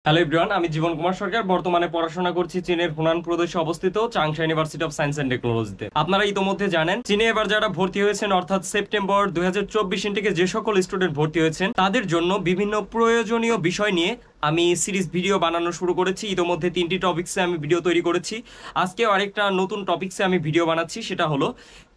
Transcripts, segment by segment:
Hello everyone, আমি জীবন কুমার সরকার বর্তমানে পড়াশোনা করছি চীনের হুনান প্রদেশে অবস্থিত Changsha university of science and টেকনোলজিতে। আপনারা ইতোমধ্যে জানেন চীনে এবার যারা ভর্তি হয়েছেন অর্থাৎ সেপ্টেম্বর 2024 ইনটেকে যে সকল স্টুডেন্ট ভর্তি হয়েছেন তাদের জন্য বিভিন্ন প্রয়োজনীয় বিষয় নিয়ে আমি সিরিজ ভিডিও বানানো শুরু করেছি। ইতোমধ্যে 3টি টপিক্সে আমি ভিডিও তৈরি করেছি। আজকে আরেকটা নতুন টপিক্সে আমি ভিডিও বানাচ্ছি, সেটা হলো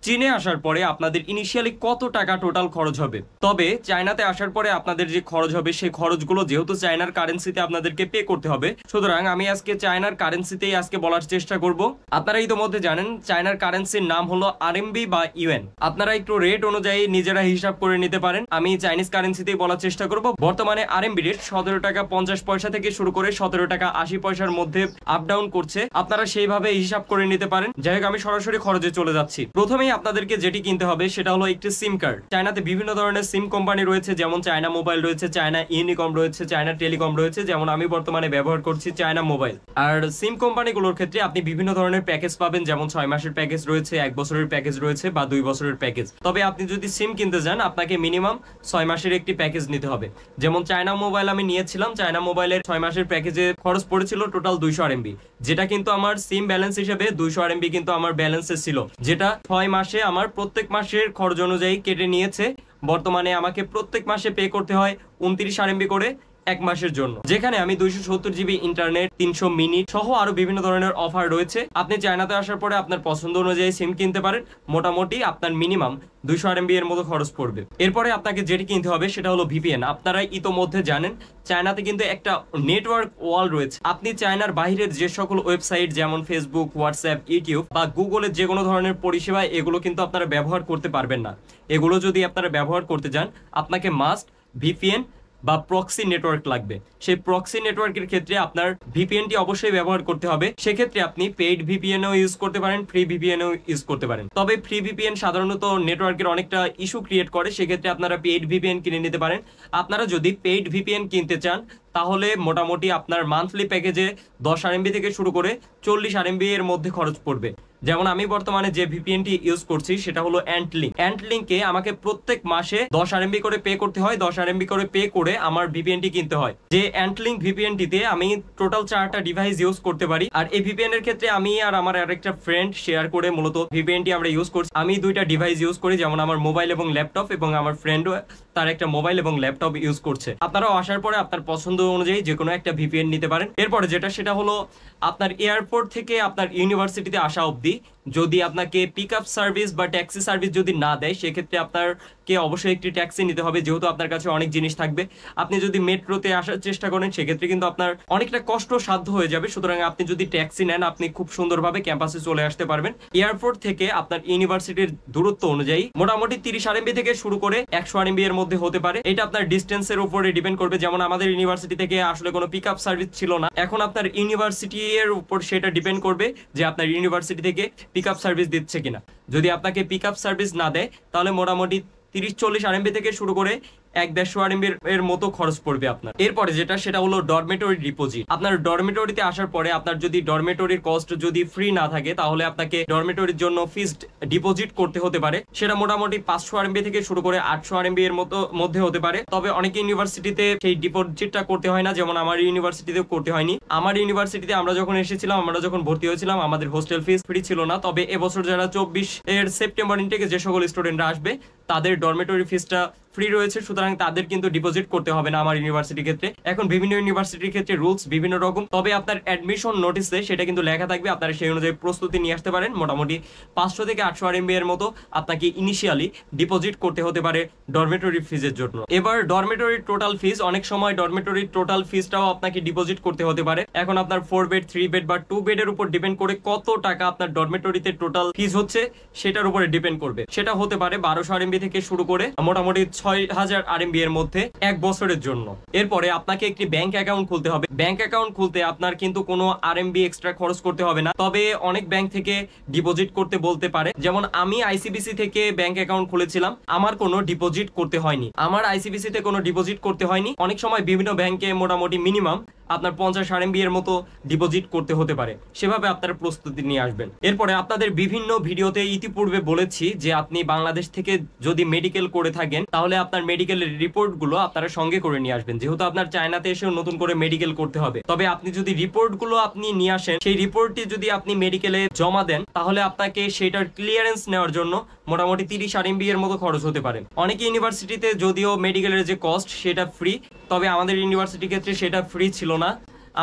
চীনে আসার পরে আপনাদের ইনিশিয়ালি কত টাকা টোটাল খরচ হবে। তবে চায়নাতে আসার পরে আপনাদের যে খরচ হবে সেই খরচগুলো যেহেতু চায়নার কারেন্সিতে আপনাদেরকে পে করতে হবে, সুতরাং আমি আজকে চায়নার কারেন্সিতেই আজকে বলার চেষ্টা করব। আপনারা ইতোমধ্যে জানেন চায়নার কারেন্সির নাম হলো আরএমবি বা ইউএন। আপনারা একটু রেট অনুযায়ী নিজেরা হিসাব করে নিতে পারেন। আমি চাইনিজ কারেন্সিতেই বলার চেষ্টা করব। বর্তমানে আরএমবি রেট 17 টাকা 50 পয়সা থেকে শুরু করে 17 টাকা 80 পয়সার মধ্যে আপ ডাউন করছে। আপনারা সেইভাবে হিসাব করে নিতে পারেন। যাই হোক, আমি সরাসরি খরচে চলে যাচ্ছি। প্রথমেই আপনাদেরকে যেটি কিনতে হবে সেটা হলো একটি সিম কার্ড। চায়নাতে বিভিন্ন ধরনের সিম কোম্পানি রয়েছে, যেমন চায়না মোবাইল রয়েছে, চায়না ইউনিকম রয়েছে, চায়না টেলিকম রয়েছে, যেমন আমি বর্তমানে ব্যবহার করছি চায়না মোবাইল। আর সিম কোম্পানিগুলোর ক্ষেত্রে আপনি বিভিন্ন ধরনের প্যাকেজ পাবেন, যেমন 6 মাসের প্যাকেজ রয়েছে, 1 বছরের প্যাকেজ রয়েছে বা 2 বছরের প্যাকেজ। তবে আপনি যদি সিম কিনতে যান আপনাকে মিনিমাম 6 মাসের একটি প্যাকেজ নিতে হবে। যেমন চায়না মোবাইল আমি নিয়েছিলাম, চায়না মোবাইলের 6 মাসের প্যাকেজে খরচ পড়েছিল টোটাল 200 আরএমবি, যেটা কিন্তু আমার সিম ব্যালেন্স হিসেবে 200 আরএমবি কিন্তু আমার ব্যালেন্সে ছিল, যেটা 6 মাসে আমার প্রত্যেক মাসের খরচ অনুযায়ী কেটে নিয়েছে। বর্তমানে আমাকে প্রত্যেক মাসে পে করতে হয় 29 আরএমবি করে 1 মাসের জন্য, যেখানে আমি 270 জিবি ইন্টারনেট, 300 মিনিট সহ আরো বিভিন্ন ধরনের অফার রয়েছে। আপনি চায়নাতে আসার পরে আপনার পছন্দ অনুযায়ী সিম কিনতে পারেন। মোটামুটি আপনার মিনিমাম 200 আরএমবি এর মতো খরচ পড়বে। এরপরে আপনাকে যেটি কিনতে হবে সেটা হলো ভিপিএন। আপনারা ইতোমধ্যে জানেন চায়নাতে কিন্তু একটা নেটওয়ার্ক ওয়াল রয়েছে। আপনি চায়নার বাইরের যে সকল ওয়েবসাইট যেমন ফেসবুক, হোয়াটসঅ্যাপ, ইউটিউব বা গুগলের যে কোনো ধরনের পরিষেবা এগুলো কিন্তু আপনারা ব্যবহার করতে পারবেন না। এগুলো যদি আপনারা ব্যবহার করতে যান আপনাকে মাস্ট ভিপিএন বা প্রক্সি নেটওয়ার্ক লাগবে। সেই প্রক্সি নেটওয়ার্কের ক্ষেত্রে আপনার ভিপিএনটি অবশ্যই ব্যবহার করতে হবে। সেক্ষেত্রে আপনি পেইড ভিপিএনও ইউজ করতে পারেন, ফ্রি ভিপিএনও ইউজ করতে পারেন। তবে ফ্রি ভিপিএন সাধারণত নেটওয়ার্কের অনেকটা ইস্যু ক্রিয়েট করে, সেক্ষেত্রে আপনারা পেইড ভিপিএন কিনে নিতে পারেন। আপনারা যদি পেইড ভিপিএন কিনতে চান তাহলে মোটামুটি আপনার মান্থলি প্যাকেজে 10 আরএমবি থেকে শুরু করে 40 আরএমবি এর মধ্যে খরচ পড়বে। যেমন আমি বর্তমানে যে ভিপিএনটি ইউজ করছি সেটা হলো অ্যান্টলিঙ্ক। অ্যান্টলিঙ্কে আমাকে প্রত্যেক মাসে 10 আরএমবি করে পে করতে হয়। 10 আরএমবি করে পে করে আমার ভিপিএনটি কিনতে হয়। যে অ্যান্টলিঙ্ক ভিপিএনটিতে আমি টোটাল 4টা ডিভাইস ইউজ করতে পারি। আর এই ভিপিএন এর ক্ষেত্রে আমি আর আমার আরেকটা ফ্রেন্ড শেয়ার করে মূলত ভিপিএনটি আমরা ইউজ করছি। আমি 2টা ডিভাইস ইউজ করি, যেমন আমার মোবাইল এবং ল্যাপটপ, এবং আমার ফ্রেন্ডও তার একটা মোবাইল এবং ল্যাপটপ ইউজ করছে। আপনারাও আসার পরে আপনার পছন্দ অনুযায়ী যে কোনো একটা ভিপিএন নিতে পারেন। এরপরে সেটা হলো আপনার এয়ারপোর্ট থেকে আপনার ইউনিভার্সিটিতে আসা অবধি যদি আপনাকে পিক আপ সার্ভিস বা ট্যাক্সি সার্ভিস যদি না দেয় সেক্ষেত্রে আপনাকে অবশ্যই একটি ট্যাক্সি নিতে হবে, যেহেতু আপনার কাছে অনেক জিনিস থাকবে। আপনি যদি মেট্রোতে আসার চেষ্টা করেন সেক্ষেত্রে কিন্তু আপনার অনেকটা কষ্ট সাধ্য হয়ে যাবে। সুতরাং আপনি যদি ট্যাক্সি নেন আপনি খুব সুন্দরভাবে ক্যাম্পাসে চলে আসতে পারবেন। এয়ারপোর্ট থেকে আপনার ইউনিভার্সিটির দূরত্ব অনুযায়ী মোটামুটি 30 আরএমবি থেকে শুরু করে 100 আরএমবি এর মধ্যে হতে পারে। এটা আপনার ডিস্টেন্সের উপরে ডিপেন্ড করবে। যেমন আমাদের ইউনিভার্সিটি থেকে আসলে কোনো পিক আপ সার্ভিস ছিল না, এখন আপনার ইউনিভার্সিটি এর উপর সেটা ডিপেন্ড করবে যে আপনার ইউনিভার্সিটি থেকে পিক আপ সার্ভিস দিচ্ছে কিনা। যদি আপনাকে পিক আপ সার্ভিস না দেয় তাহলে মোটামুটি 30-40 আরএমবি থেকে শুরু করে 1-150 আরএমবি এর মতো খরচ পড়বে আপনার। এরপরে সেটা হলো ডরমেটরি ডিপোজিট। আপনার ডরমেটরিতে আসার পরে আপনার যদি ডরমেটরির কস্ট যদি ফ্রি না থাকে তাহলে আপনাকে ডরমেটরির জন্য ফিক্সড ডিপোজিট করতে হতে পারে। সেটা মোটামুটি 500 আরএমবি থেকে শুরু করে 800 আরএমবি এর মধ্যে হতে পারে। তবে অনেক ইউনিভার্সিটিতে সেই ডিপোজিটটা করতে হয় না, যেমন আমার ইউনিভার্সিটিতেও করতে হয়নি। আমার ইউনিভার্সিটিতে আমরা যখন এসেছিলাম, আমরা যখন ভর্তি হয়েছিলাম আমাদের হোস্টেল ফিস ফ্রি ছিল না। তবে এবছর যারা 24 এর সেপ্টেম্বর ইনটেকে যে সকল স্টুডেন্টরা আসবে তাদের ডরমেটরি ফিসটা ফ্রি রয়েছে, সুতরাং তাদের কিন্তু ডিপোজিট করতে হবে না আমার ইউনিভার্সিটির ক্ষেত্রে। এখন বিভিন্ন ইউনিভার্সিটির ক্ষেত্রে রুলস বিভিন্ন রকম, তবে আপনার অ্যাডমিশন নোটিসে সেটা কিন্তু লেখা থাকবে। আপনারা সেই অনুযায়ী প্রস্তুতি নিয়ে আসতে পারেন। মোটামুটি 500 থেকে 800 আরএমবি এর মতো আপনাকে ইনিশিয়ালি ডিপোজিট করতে হতে পারে ডরমেটরি ফিজের জন্য। এবার ডরমেটরির টোটাল ফিজ, অনেক সময় ডরমেটরির টোটাল ফিজটাও আপনাকে ডিপোজিট করতে হতে পারে। এখন আপনার 4 বেড, 3 বেড বা 2 বেডের উপর ডিপেন্ড করে কত টাকা আপনার ডরমেটরিতে টোটাল ফিজ হচ্ছে সেটার উপরে ডিপেন্ড করবে। সেটা হতে পারে 1200 আরএমবি থেকে শুরু করে মোটামুটি 6000 আরএমবি এর মধ্যে 1 বছরের জন্য। এরপরে আপনাকে একটি ব্যাংক অ্যাকাউন্ট খুলতে হবে। ব্যাংক অ্যাকাউন্ট খুলতে আপনার কিন্তু কোনো আরএমবি এক্সট্রা খরচ করতে হবে না, তবে অনেক ব্যাংক থেকে ডিপোজিট করতে বলতে পারে। যেমন আমি আইসিবিসি থেকে ব্যাংক অ্যাকাউন্ট খুলেছিলাম, আমার কোনো ডিপোজিট করতে হয়নি। আমার আইসিবিসি তে কোনো ডিপোজিট করতে হয়নি। অনেক সময় বিভিন্ন ব্যাংকে মোটামুটি মিনিমাম আপনার 50 আরএমবি এর মতো ডিপোজিট করতে হতে পারে। সেভাবে আপনারা প্রস্তুতি নিয়ে আসবেন। এরপরে আপনাদের বিভিন্ন ভিডিওতে ইতিপূর্বে বলেছি যে আপনি বাংলাদেশ থেকে যদি মেডিকেল করে থাকেন তাহলে তাহলে আপনার মেডিকেলের রিপোর্টগুলো আপনারা সঙ্গে করে নিয়ে আসবেন, যেহেতু আপনার চায়নাতে এসেও নতুন করে মেডিকেল করতে হবে। তবে আপনি যদি রিপোর্টগুলো আপনি নিয়ে আসেন, সেই রিপোর্টটি যদি আপনি মেডিকেলে জমা দেন, তাহলে আপনাকে সেটার ক্লিয়ারেন্স নেওয়ার জন্য মোটামুটি 30 RMB এর মতো খরচ হতে পারে। অনেক ইউনিভার্সিটিতে যদিও মেডিকেলের যে কস্ট সেটা ফ্রি, তবে আমাদের ইউনিভার্সিটির ক্ষেত্রে সেটা ফ্রি ছিল না,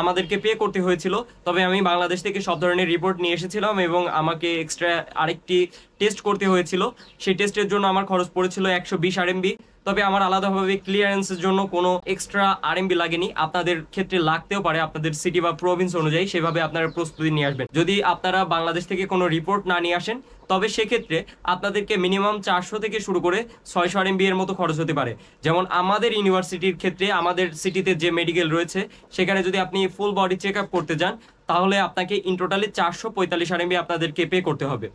আমাদেরকে পে করতে হয়েছিল। তবে আমি বাংলাদেশ থেকে সব ধরনের রিপোর্ট নিয়ে এসেছিলাম এবং আমাকে এক্সট্রা আরেকটি টেস্ট করতে হয়েছিল। সেই টেস্টের জন্য আমার খরচ পড়েছিল 120 RMB। তবে আমার আলাদাভাবে ক্লিয়ারেন্সের জন্য কোনো এক্সট্রা RMB লাগেনি। আপনাদের ক্ষেত্রে লাগতেও পারে, আপনাদের সিটি বা প্রভিন্স অনুযায়ী সেভাবে আপনারা প্রস্তুতি নিয়ে আসবেন। যদি আপনারা বাংলাদেশ থেকে কোনো রিপোর্ট না নিয়ে আসেন, তবে সেক্ষেত্রে আপনাদেরকে মিনিমাম 400 থেকে শুরু করে 600 RMB এর মতো খরচ হতে পারে। যেমন আমাদের ইউনিভার্সিটির ক্ষেত্রে, আমাদের সিটিতে যে মেডিকেল রয়েছে সেখানে যদি আপনি ফুল বডি চেক আপ করতে যান, তাহলে আপনাকে ইন টোটালি 445 RMB আপনাদেরকে পে করতে হবে।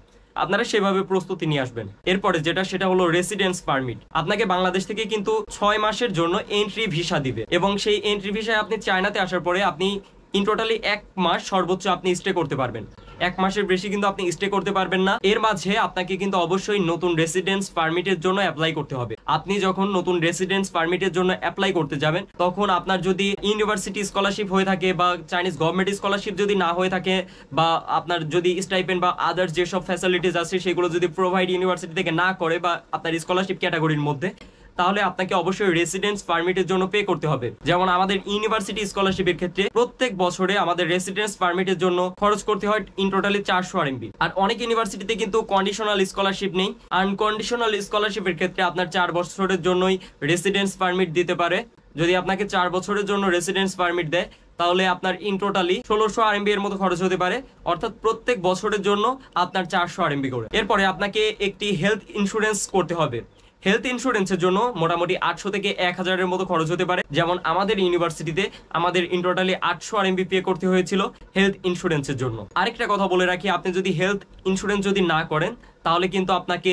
আপনারা সেভাবে প্রস্তুতি নিয়ে আসবেন। এরপরে সেটা হলো রেসিডেন্স পারমিট। আপনাকে বাংলাদেশ থেকে কিন্তু 6 মাসের জন্য এন্ট্রি ভিসা দিবে, এবং সেই এন্ট্রি ভিসায় আপনি চায়নাতে আসার পরে আপনি ইন টোটালি 1 মাস সর্বোচ্চ আপনি স্টে করতে পারবেন। 1 মাসের বেশি কিন্তু আপনি স্টে করতে পারবেন না। এর মাঝে আপনাকে কিন্তু অবশ্যই নতুন রেসিডেন্স পারমিটের জন্য অ্যাপ্লাই করতে হবে। আপনি যখন নতুন রেসিডেন্স পারমিটের জন্য অ্যাপ্লাই করতে যাবেন, তখন আপনার যদি ইউনিভার্সিটি স্কলারশিপ হয়ে থাকে বা চাইনিজ গভর্নমেন্ট স্কলারশিপ যদি না হয়ে থাকে, বা আপনার যদি স্টাইপেন্ড বা আদার্স যেসব ফ্যাসিলিটিস আছে সেগুলো যদি প্রোভাইড ইউনিভার্সিটি থেকে না করে বা আপনার স্কলারশিপ ক্যাটাগরির মধ্যে, তাহলে আপনাকে অবশ্যই রেসিডেন্স পারমিটের জন্য পে করতে হবে। যেমন আমাদের ইউনিভার্সিটি স্কলারশিপের ক্ষেত্রে প্রত্যেক বছরে আমাদের রেসিডেন্স পারমিটের জন্য খরচ করতে হয় ইন টোটালি 400 RMB। আর অনেক ইউনিভার্সিটিতে কিন্তু কন্ডিশনাল স্কলারশিপ নেই। আনকন্ডিশনাল স্কলারশিপের ক্ষেত্রে আপনার 4 বছরের জন্যই রেসিডেন্স পারমিট দিতে পারে। যদি আপনাকে 4 বছরের জন্য রেসিডেন্স পারমিট দেয়, তাহলে আপনার ইন টোটালি 1600 RMB এর মতো খরচ হতে পারে, অর্থাৎ প্রত্যেক বছরের জন্য আপনার 400 RMB করে। এরপরে আপনাকে একটি হেলথ ইন্স্যুরেন্স করতে হবে। হেলথ ইন্স্যুরেন্সের জন্য মোটামুটি 800 থেকে 1000 এর মতো খরচ হতে পারে। যেমন আমাদের ইউনিভার্সিটিতে আমাদের ইন টোটালি 800 RMB পে করতে হয়েছিল হেলথ ইন্স্যুরেন্সের জন্য। আরেকটা কথা বলে রাখি, আপনি যদি হেলথ ইন্স্যুরেন্স যদি না করেন, তাহলে কিন্তু আপনাকে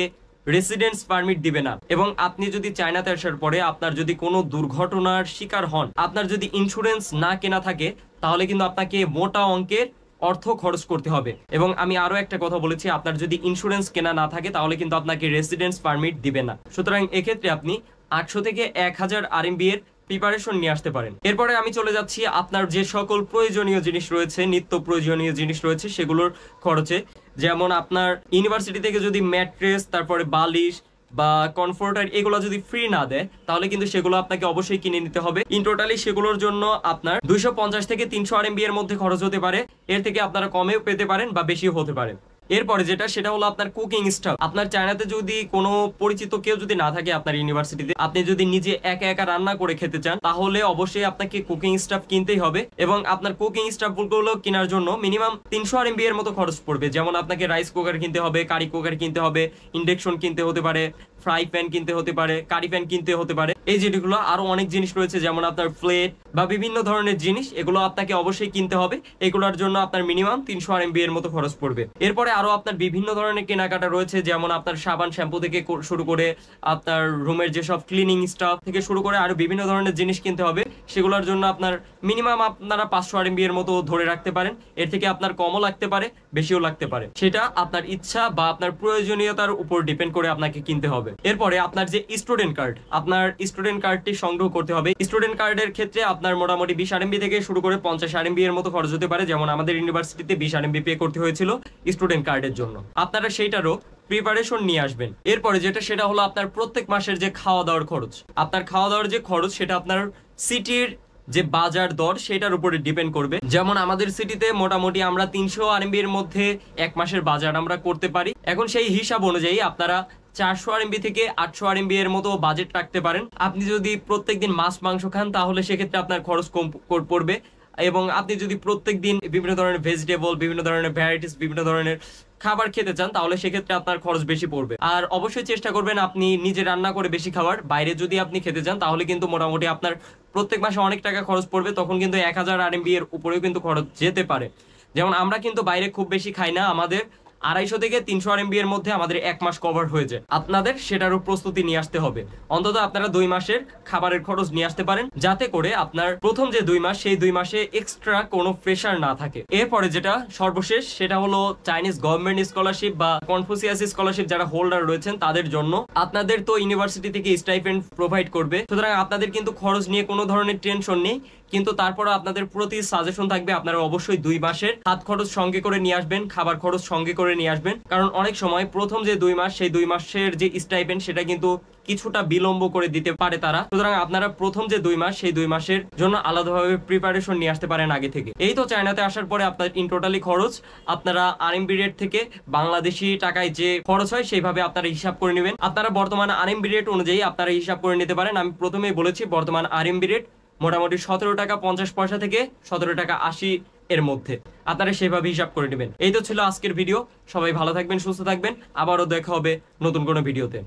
রেসিডেন্স পারমিট দিবে না। এবং আপনি যদি চায়নাতে আসার পরে আপনার যদি কোনো দুর্ঘটনার শিকার হন, আপনার যদি ইন্স্যুরেন্স না কেনা থাকে, তাহলে কিন্তু আপনাকে মোটা অঙ্কের অর্থ খরচ করতে হবে। এবং আমি আরো একটা কথা বলেছি, আপনার যদি ইন্স্যুরেন্স কেনা না থাকে, তাহলে কিন্তু আপনাকে রেসিডেন্স পারমিট দিবে না। সুতরাং এক্ষেত্রে আপনি 800 থেকে 1000 RMB এর প্রিপারেশন নিয়ে আসতে পারেন। এরপরে আমি চলে যাচ্ছি আপনার যে সকল প্রয়োজনীয় জিনিস রয়েছে, নিত্য প্রয়োজনীয় জিনিস রয়েছে, সেগুলোর খরচে। যেমন আপনার ইউনিভার্সিটি থেকে যদি ম্যাট্রেস, তারপরে বালিশ বা কমফোর্টার এগুলো যদি ফ্রি না দেয়, তাহলে কিন্তু সেগুলো আপনাকে অবশ্যই কিনে নিতে হবে। ইন টোটালি সেগুলোর জন্য আপনার 250 থেকে 300 RMB এর মধ্যে খরচ হতে পারে। এর থেকে আপনারা কমেও পেতে পারেন বা বেশিও হতে পারে। এরপরে সেটা হলো আপনার কুকিং স্টাফ। আপনার চায়নাতে যদি কোনো পরিচিত কেউ যদি না থাকে আপনার ইউনিভার্সিটিতে, আপনি যদি নিজে একা একা রান্না করে খেতে চান, তাহলে অবশ্যই আপনাকে কুকিং স্টাফ কিনতেই হবে। এবং আপনার কুকিং স্টাফ গুলো কেনার জন্য মিনিমাম 300 RMB এর মতো খরচ পড়বে। যেমন আপনাকে রাইস কুকার কিনতে হবে, কারি কুকার কিনতে হবে, ইন্ডাকশন কিনতে হতে পারে, ফ্রাই প্যান কিনতে হতে পারে, কারি প্যান কিনতে হতে পারে। এই জিনিসগুলো আরো অনেক জিনিস রয়েছে, যেমন আপনার প্লেট বা বিভিন্ন ধরনের জিনিস, এগুলো আপনাকে অবশ্যই কিনতে হবে। এগুলোর জন্য আপনার মিনিমাম 300 RMB এর মতো খরচ পড়বে। এরপরে আরো আপনার বিভিন্ন ধরনের কেনাকাটা রয়েছে, যেমন আপনার সাবান, শ্যাম্পু থেকে শুরু করে আপনার রুমের যেসব ক্লিনিং স্টাফ থেকে শুরু করে আরো বিভিন্ন ধরনের জিনিস কিনতে হবে। সেগুলোর জন্য আপনার মিনিমাম আপনারা 500 RMB এর মতো ধরে রাখতে পারেন। এর থেকে আপনার কমও লাগতে পারে, বেশিও লাগতে পারে। সেটা আপনার ইচ্ছা বা আপনার প্রয়োজনীয়তার উপর ডিপেন্ড করে আপনাকে কিনতে হবে। এরপরে আপনার যে স্টুডেন্ট কার্ড, আপনার স্টুডেন্ট কার্ডটি সংগ্রহ করতে হবে। স্টুডেন্ট কার্ডের ক্ষেত্রে আপনার মোটামুটি 20 RMB থেকে শুরু করে 50 RMB এর মতো খরচ হতে পারে। যেমন আমাদের ইউনিভার্সিটিতে 20 RMB পে করতে হয়েছিল স্টুডেন্ট কার্ডের জন্য। আপনারা সেইটারও প্রিপারেশন নিয়ে আসবেন। এরপরে সেটা হলো আপনার প্রত্যেক মাসের যে খাওয়া দাওয়ার খরচ। আপনার খাওয়া দাওয়ার যে খরচ, সেটা আপনার সিটির যে বাজার দর সেটার উপরে ডিপেন্ড করবে। যেমন আমাদের সিটিতে মোটামুটি আমরা 300 RMB এর মধ্যে 1 মাসের বাজার আমরা করতে পারি। এখন সেই হিসাব অনুযায়ী আপনারা 400 RMB থেকে 800 RMB এর মতো বাজেট রাখতে পারেন। আপনি যদি প্রত্যেকদিন মাছ মাংস খান, তাহলে সেক্ষেত্রে আপনার খরচ কম পড়বে। এবং আপনি যদি প্রত্যেক দিন বিভিন্ন ধরনের ভেজিটেবল, বিভিন্ন ধরনের ভ্যারাইটিস, বিভিন্ন ধরনের খাবার খেতে চান, তাহলে সেক্ষেত্রে আপনার খরচ বেশি পড়বে। আর অবশ্যই চেষ্টা করবেন আপনি নিজে রান্না করে বেশি খাবার। বাইরে যদি আপনি খেতে চান, তাহলে কিন্তু মোটামুটি আপনার প্রত্যেক মাসে অনেক টাকা খরচ পড়বে। তখন কিন্তু 1000 RMB এর উপরেও কিন্তু খরচ যেতে পারে। যেমন আমরা কিন্তু বাইরে খুব বেশি খাই না। 250 থেকে 300 RMB এর মধ্যে আমাদের 1 মাস কভার হয়ে যায়। আপনাদের সেটারও প্রস্তুতি নিয়ে আসতে হবে। অন্তত আপনারা 2 মাসের খাবারের খরচ নিয়ে আসতে পারেন, যাতে করে আপনার প্রথম যে 2 মাস সেই 2 মাসে এক্সট্রা কোনো প্রেশার না থাকে। এরপরে যেটা সর্বশেষ সেটা হলো চাইনিজ গভর্নমেন্ট স্কলারশিপ বা কনফুসিয়াস স্কলারশিপ যারা হোল্ডার রয়েছেন তাদের জন্য। আপনাদের তো ইউনিভার্সিটি থেকে স্টাইপেন্ড প্রোভাইড করবে, সুতরাং আপনাদের কিন্তু খরচ নিয়ে কোনো ধরনের টেনশন নেই। কিন্তু তারপর আপনাদের প্রতি সাজেশন থাকবে আপনারা অবশ্যই 2 মাসের হাত খরচ সঙ্গে করে নিয়ে আসবেন, খাবার খরচ সঙ্গে করে নিয়ে আসবেন। কারণ অনেক সময় প্রথম যে 2 মাস সেই 2 মাসের যে স্টাইপেন্ড সেটা কিন্তু কিছুটা বিলম্ব করে দিতে পারে তারা। সুতরাং আপনারা প্রথম যে 2 মাস সেই 2 মাসের জন্য আলাদাভাবে প্রিপারেশন নিয়ে আসতে পারেন আগে থেকে। এই তো চায়নাতে আসার পরে আপনার ইন টোটালি খরচ আপনারা আরএমবি রেট থেকে বাংলাদেশি টাকায় যে খরচ হয় সেইভাবে আপনারা হিসাব করে নেবেন। আপনারা বর্তমান আরএমবি রেট অনুযায়ী আপনারা হিসাব করে নিতে পারেন। আমি প্রথমেই বলেছি বর্তমান আরএমবি রেট মোটামুটি 17 টাকা 50 পয়সা থেকে 17 টাকা 80 এর মধ্যে। আপনারা সেভাবে হিসাব করে নেবেন। এই তো ছিল আজকের ভিডিও। সবাই ভালো থাকবেন, সুস্থ থাকবেন। আবারও দেখা হবে নতুন কোনো ভিডিওতে।